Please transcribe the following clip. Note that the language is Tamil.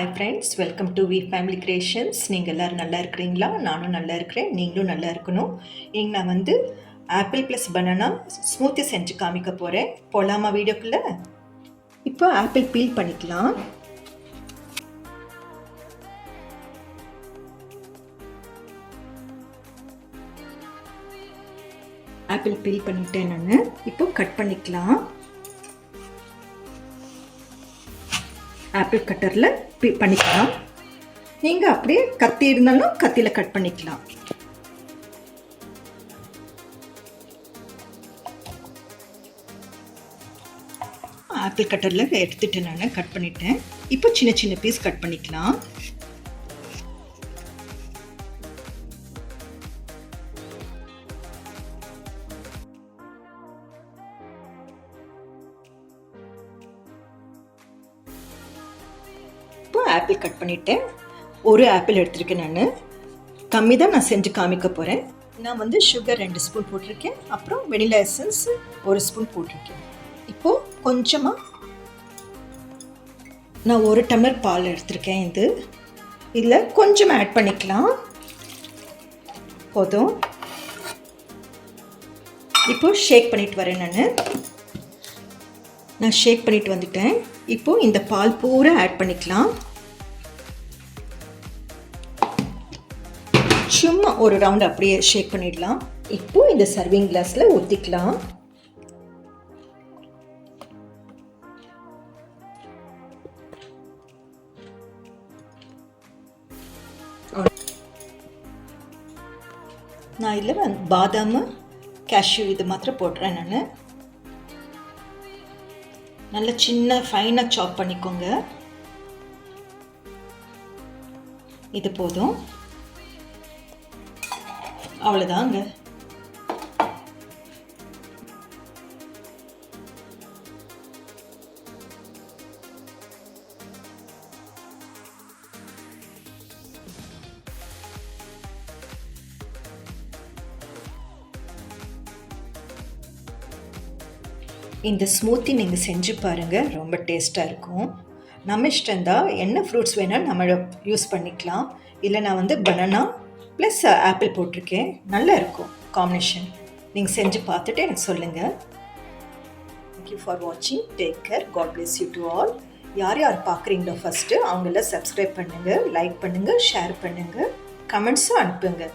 Hi friends, welcome to V family creations. நீங்கள் எல்லோரும் நல்லா இருக்கிறீங்களா? நானும் நல்லா இருக்கிறேன், நீங்களும் நல்லா இருக்கணும். இங்கே நான் ஆப்பிள் ப்ளஸ் பனானா ஸ்மூத்தி செஞ்சு காமிக்க போகிறேன். போகலாமா வீடியோக்குள்ளே? இப்போ ஆப்பிள் பீல் பண்ணிக்கலாம். ஆப்பிள் பீல் பண்ணிட்டேன் நான். இப்போ கட் பண்ணிக்கலாம். ஆப்பிள் கட்டரில் பண்ணிக்கலாம். நீங்கள் அப்படியே கத்தி இருந்தாலும் கத்தியில் கட் பண்ணிக்கலாம். ஆப்பிள் கட்டரில் எடுத்துட்டு நான் கட் பண்ணிட்டேன். இப்போ சின்ன சின்ன பீஸ் கட் பண்ணிக்கலாம். ஆப்பிள் கட் பண்ணிட்டேன். ஒரு ஆப்பிள் எடுத்திருக்கேன். நான் கம்மி தான் நான் செஞ்சு காமிக்க போகிறேன். நான் சுகர் 2 ஸ்பூன் போட்டிருக்கேன். அப்புறம் வெனிலா எசன்ஸ் 1 ஸ்பூன் போட்டிருக்கேன். இப்போது கொஞ்சமாக நான் 1 டம்ளர் பால் எடுத்திருக்கேன். இதில் கொஞ்சம் ஆட் பண்ணிக்கலாம். போதும். இப்போது ஷேக் பண்ணிட்டு வரேன். நான் ஷேக் பண்ணிட்டு வந்துட்டேன். இப்போது இந்த பால் பூரா ஆட் பண்ணிக்கலாம். சும்மா ஒரு ரவுண்ட் அப்படியே ஷேக் பண்ணிடலாம். இப்போ இந்த சர்விங் கிளாஸில் ஊற்றிக்கலாம். நான் இதில் பாதாம், கேஷ்யூ இது மாத்திரம் போடுறேன். நான் நல்ல சின்ன ஃபைனாக சாப் பண்ணிக்கோங்க. இது போதும். அவ்வளோதாங்க. இந்த ஸ்மூத்தி நீங்கள் செஞ்சு பாருங்கள், ரொம்ப டேஸ்ட்டாக இருக்கும். நம்ம இஷ்டம்தான், என்ன ஃப்ரூட்ஸ் வேணாலும் நம்ம யூஸ் பண்ணிக்கலாம். இல்லை நான் பனானா ப்ளஸ் ஆப்பிள் போட்டிருக்கேன். நல்லா இருக்கும் காம்பினேஷன். நீங்கள் செஞ்சு பார்த்துட்டு எனக்கு சொல்லுங்கள். தேங்க்யூ ஃபார் வாட்சிங். Take care. God bless you to all. யார் யார் பார்க்குறீங்களோ ஃபஸ்ட்டு அவங்கள சப்ஸ்கிரைப் பண்ணுங்கள், லைக் பண்ணுங்கள், ஷேர் பண்ணுங்கள், கமெண்ட்ஸும் அனுப்புங்க.